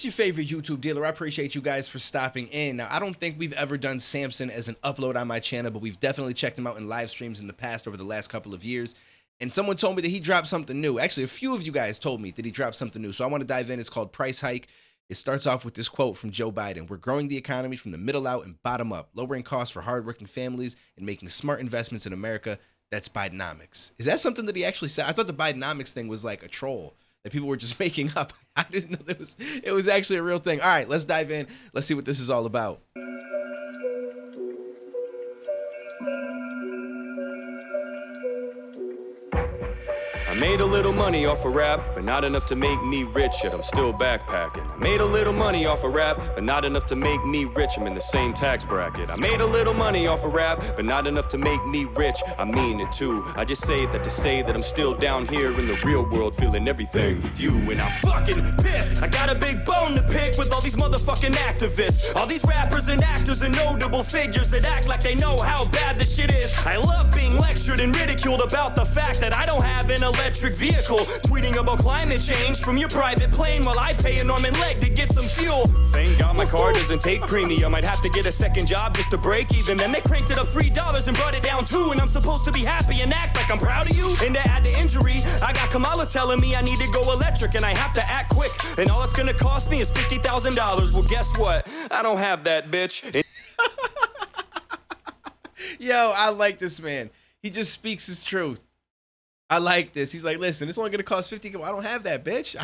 your favorite YouTube dealer. I appreciate you guys for stopping in. Now, I don't think we've ever done Samson as an upload on my channel, but we've definitely checked him out in live streams in the past over the last couple of years. And someone told me that he dropped something new. Actually, a few of you guys told me that he dropped something new. So I want to dive in. It's called Price Hike. It starts off with this quote from Joe Biden. We're growing the economy from the middle out and bottom up, lowering costs for hardworking families and making smart investments in America. That's Bidenomics. Is that something that he actually said? I thought the Bidenomics thing was like a troll that people were just making up. I didn't know that it was actually a real thing. All right, let's dive in. Let's see what this is all about. I made a little money off of rap, but not enough to make me rich, yet I'm still backpacking. I made a little money off of rap, but not enough to make me rich, I'm in the same tax bracket. I made a little money off of rap, but not enough to make me rich, I mean it too. I just say that to say that I'm still down here in the real world, feeling everything with you, and I'm fucking pissed. I got a big bone to pick with all these motherfucking activists, all these rappers and actors and notable figures that act like they know how bad this shit is. I love being lectured and ridiculed about the fact that I don't have an electric vehicle, tweeting about climate change from your private plane while I pay an arm and leg to get some fuel. Thank God my car doesn't take premium. I'd have to get a second job just to break even. Then they cranked it up $3 and brought it down $2, and I'm supposed to be happy and act like I'm proud of you. And to add to injury, I got Kamala telling me I need to go electric and I have to act quick, and all it's gonna cost me is $50,000. Well, guess what? I don't have that, bitch. Yo, I like this man. He just speaks his truth. I like this. He's like, listen, it's only going to cost $50. I don't have that, bitch.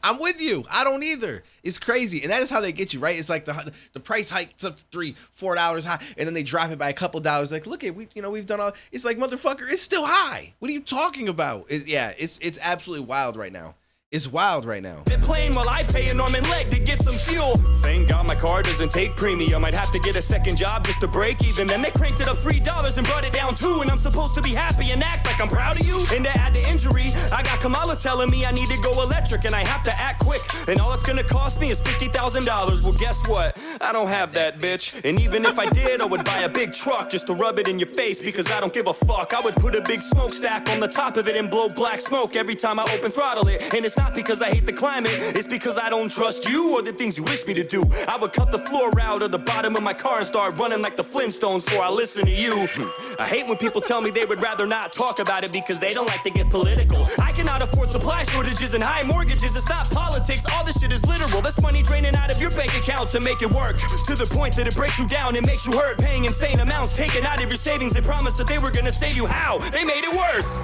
I'm with you. I don't either. It's crazy. And that is how they get you, right? It's like the price hikes up to $3, $4 high, and then they drop it by a couple dollars. Like, look at, we've done all, it's like, motherfucker, it's still high. What are you talking about? It's absolutely wild right now. It's wild right now. The plane while I pay an arm and leg to get some fuel. Thank God my car doesn't take premium. I'd have to get a second job just to break even. Then they cranked it up $3 and brought it down $2, and I'm supposed to be happy and act like I'm proud of you. And to add to injury, I got Kamala telling me I need to go electric and I have to act quick, and all it's gonna cost me is $50,000. Well, guess what? I don't have that, bitch. And even if I did, I would buy a big truck just to rub it in your face, because I don't give a fuck. I would put a big smokestack on the top of it and blow black smoke every time I open throttle it. And it's not because I hate the climate, it's because I don't trust you or the things you wish me to do. I would cut the floor out of the bottom of my car and start running like the Flintstones before I listen to you. I hate when people tell me they would rather not talk about it because they don't like to get political. I cannot afford supply shortages and high mortgages. It's not politics, all this shit is literal. That's money draining out of your bank account to make it work, to the point that it breaks you down and makes you hurt. Paying insane amounts, taken out of your savings. They promised that they were gonna save you. How? They made it worse.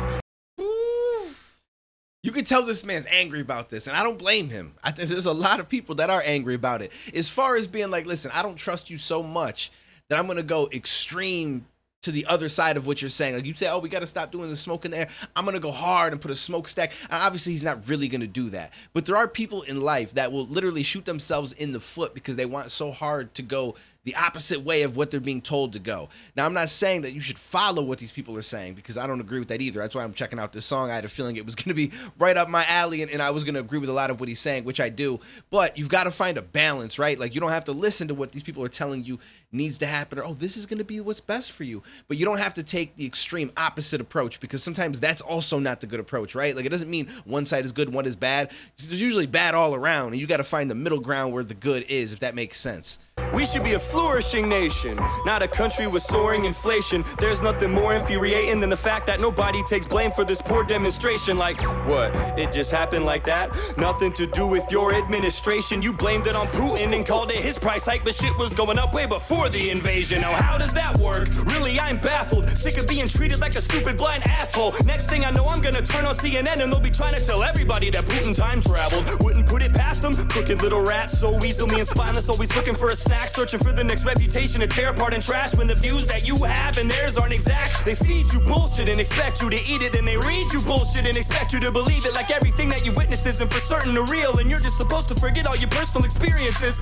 You can tell this man's angry about this, and I don't blame him. I think there's a lot of people that are angry about it. As far as being like, listen, I don't trust you so much that I'm going to go extreme to the other side of what you're saying. Like you say, oh, we got to stop doing the smoke in there. I'm going to go hard and put a smokestack. And obviously, he's not really going to do that. But there are people in life that will literally shoot themselves in the foot because they want so hard to go the opposite way of what they're being told to go. Now, I'm not saying that you should follow what these people are saying, because I don't agree with that either. That's why I'm checking out this song. I had a feeling it was going to be right up my alley, and I was going to agree with a lot of what he's saying, which I do. But you've got to find a balance, right? Like, you don't have to listen to what these people are telling you needs to happen, or, oh, this is going to be what's best for you. But you don't have to take the extreme opposite approach, because sometimes that's also not the good approach, right? Like, it doesn't mean one side is good, one is bad. There's usually bad all around, and you got to find the middle ground where the good is, if that makes sense. We should be a flourishing nation, not a country with soaring inflation. There's nothing more infuriating than the fact that nobody takes blame for this poor demonstration. Like, what? It just happened like that? Nothing to do with your administration. You blamed it on Putin and called it his price hike, but shit was going up way before the invasion. Now, how does that work? Really, I'm baffled. Sick of being treated like a stupid blind asshole. Next thing I know, I'm gonna turn on CNN and they'll be trying to tell everybody that Putin time traveled. Wouldn't put it past them. Crooked little rats, so easily and spineless, always looking for a snack, searching for the next reputation to tear apart and trash, when the views that you have and theirs aren't exact. They feed you bullshit and expect you to eat it, then they read you bullshit and expect you to believe it, like everything that you witnessed isn't for certain or real, and you're just supposed to forget all your personal experiences.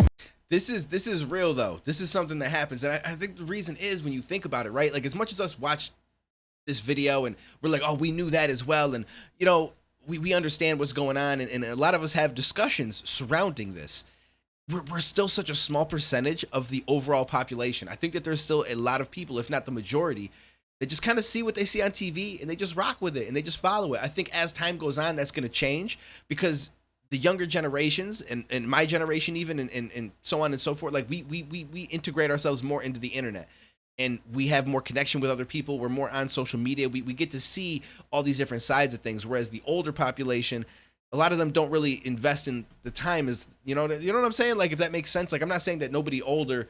This is real though. This is something that happens, and I think the reason is, when you think about it, right? Like, as much as us watch this video and we're like, oh, we knew that as well, and you know, we understand what's going on, and a lot of us have discussions surrounding this. We're still such a small percentage of the overall population. I think that there's still a lot of people, if not the majority, that just kind of see what they see on TV and they just rock with it and they just follow it. I think as time goes on, that's going to change, because the younger generations and my generation even and so on and so forth, like we integrate ourselves more into the internet, and we have more connection with other people. We're more on social media. We get to see all these different sides of things, whereas the older population, a lot of them don't really invest in the time. As you know what I'm saying? Like, if that makes sense. Like, I'm not saying that nobody older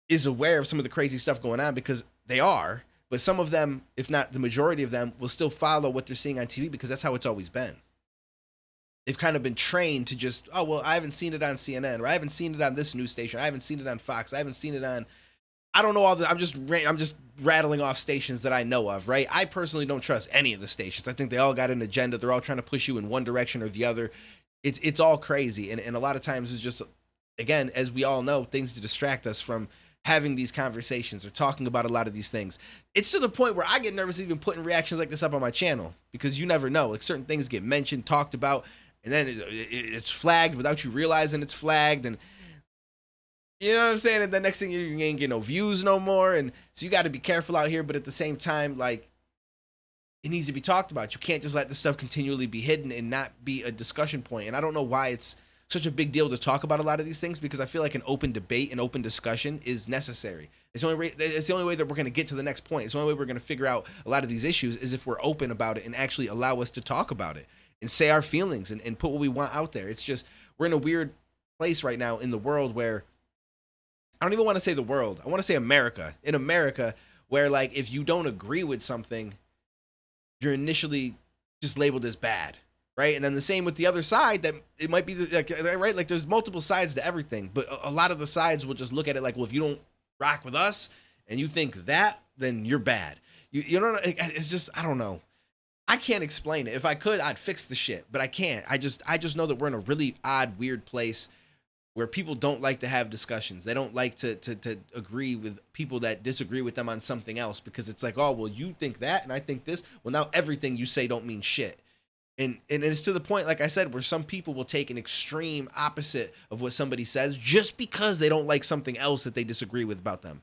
is aware of some of the crazy stuff going on, because they are, but some of them, if not the majority of them, will still follow what they're seeing on TV because that's how it's always been. They've kind of been trained to just, oh, well, I haven't seen it on CNN, or I haven't seen it on this news station, I haven't seen it on Fox, I haven't seen it on, I don't know all the, I'm just rattling off stations that I know of, right? I personally don't trust any of the stations. I think they all got an agenda. They're all trying to push you in one direction or the other. It's all crazy, and a lot of times it's just, again, as we all know, things to distract us from having these conversations or talking about a lot of these things. It's to the point where I get nervous even putting reactions like this up on my channel, because you never know. Like, certain things get mentioned, talked about, and then it's flagged without you realizing it's flagged, and you know what I'm saying? And the next thing, you ain't get no views no more, and so you got to be careful out here. But at the same time, like, it needs to be talked about. You can't just let this stuff continually be hidden and not be a discussion point. And I don't know why it's such a big deal to talk about a lot of these things, because I feel like an open debate and open discussion is necessary. It's the only way that we're going to get to the next point. It's the only way we're going to figure out a lot of these issues is if we're open about it and actually allow us to talk about it and say our feelings and put what we want out there. It's just, we're in a weird place right now in the world where, I don't even want to say the world, I want to say America. In America, where, like, if you don't agree with something, you're initially just labeled as bad, right? And then the same with the other side, that it might be like, right? Like, there's multiple sides to everything, but a lot of the sides will just look at it like, well, if you don't rock with us and you think that, then you're bad. You know, it's just, I don't know. I can't explain it. If I could, I'd fix the shit, but I can't. I just know that we're in a really odd, weird place where people don't like to have discussions. They don't like to agree with people that disagree with them on something else, because it's like, oh, well, you think that and I think this. Well, now everything you say don't mean shit. And it's to the point, like I said, where some people will take an extreme opposite of what somebody says just because they don't like something else that they disagree with about them.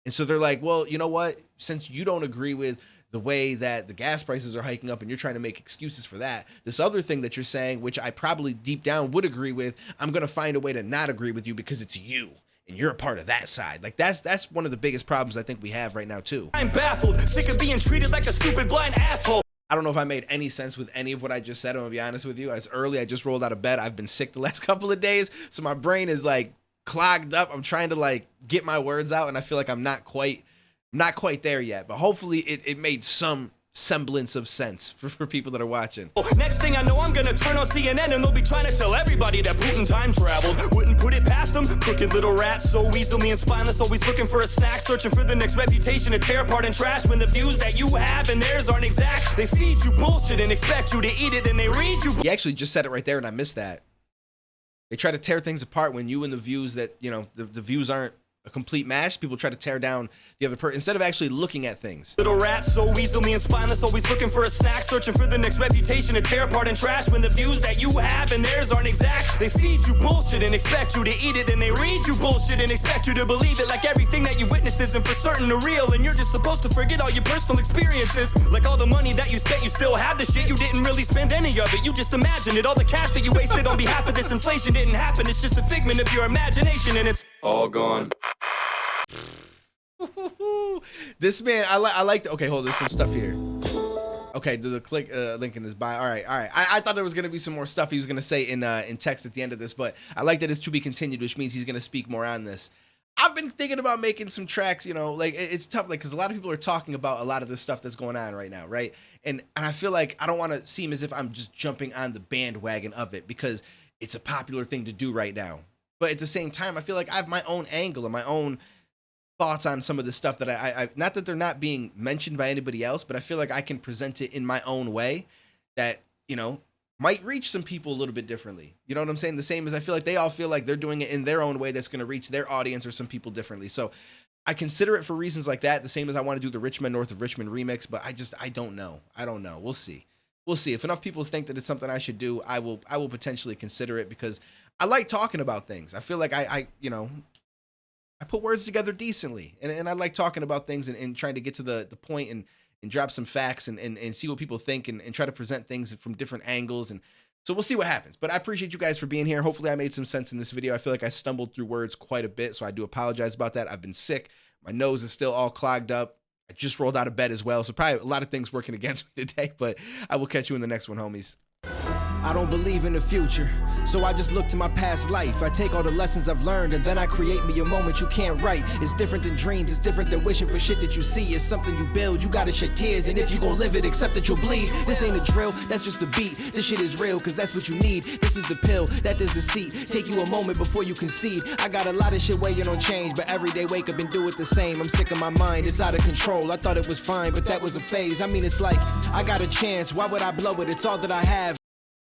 And so they're like, well, you know what? Since you don't agree with the way that the gas prices are hiking up and you're trying to make excuses for that, this other thing that you're saying, which I probably deep down would agree with, I'm going to find a way to not agree with you because it's you and you're a part of that side. Like, that's one of the biggest problems I think we have right now too. I'm baffled, sick of being treated like a stupid blind asshole. I don't know if I made any sense with any of what I just said. I'm gonna be honest with you. It's early. I just rolled out of bed. I've been sick the last couple of days, so my brain is like clogged up. I'm trying to like get my words out, and I feel like I'm not quite there yet. But hopefully it made some semblance of sense for people that are watching. Next thing I know, I'm gonna turn on CNN and they'll be trying to tell everybody that Putin time traveled. Wouldn't put it past them. Crooked little rats, so easily and spineless, always looking for a snack, searching for the next reputation to tear apart and trash. When the views that you have and theirs aren't exact, they feed you bullshit and expect you to eat it, and they read you. He actually just said it right there, and I missed that. They try to tear things apart when you and the views that, you know, the views aren't a complete match. People try to tear down the other person instead of actually looking at things. Little rats, so easily and spineless, always looking for a snack, searching for the next reputation to tear apart and trash. When the views that you have and theirs aren't exact, they feed you bullshit and expect you to eat it, and they read you bullshit and expect you to believe it. Like everything that you witnessed isn't for certain or real, and you're just supposed to forget all your personal experiences. Like all the money that you spent, you still have the shit. You didn't really spend any of it, you just imagined it. All the cash that you wasted on behalf of this inflation didn't happen. It's just a figment of your imagination, and it's all gone. This man, I like. Okay, hold. There's some stuff here. Okay, the click link in his bio. All right. I thought there was gonna be some more stuff he was gonna say in text at the end of this, but I like that it's to be continued, which means he's gonna speak more on this. I've been thinking about making some tracks. You know, like it's tough, like because a lot of people are talking about a lot of this stuff that's going on right now, right? And I feel like I don't want to seem as if I'm just jumping on the bandwagon of it because it's a popular thing to do right now. But at the same time, I feel like I have my own angle and my own thoughts on some of the stuff that I not that they're not being mentioned by anybody else, but I feel like I can present it in my own way that, you know, might reach some people a little bit differently. You know what I'm saying? The same as I feel like they all feel like they're doing it in their own way that's going to reach their audience or some people differently. So I consider it for reasons like that, the same as I want to do the Richmond North of Richmond remix, but I don't know. I don't know. We'll see. We'll see. If enough people think that it's something I should do, I will potentially consider it because I like talking about things. I feel like I you know, I put words together decently, and I like talking about things and trying to get to the point and drop some facts and see what people think and try to present things from different angles and So we'll see what happens. But I appreciate you guys for being here. Hopefully I made some sense in this video. I feel like I stumbled through words quite a bit, so I do apologize about that. I've been sick. My nose is still all clogged up. I just rolled out of bed as well, so probably a lot of things working against me today, but I will catch you in the next one, homies. I don't believe in the future, so I just look to my past life. I take all the lessons I've learned and then I create me a moment you can't write. It's different than dreams, it's different than wishing for shit that you see. It's something you build, you gotta shed tears, and if you gon' live it, accept that you'll bleed. This ain't a drill, that's just a beat. This shit is real, cause that's what you need. This is the pill, that is the seat. Take you a moment before you concede. I got a lot of shit waiting on change, but every day wake up and do it the same. I'm sick of my mind, it's out of control. I thought it was fine, but that was a phase. I mean, it's like, I got a chance, why would I blow it? It's all that I have.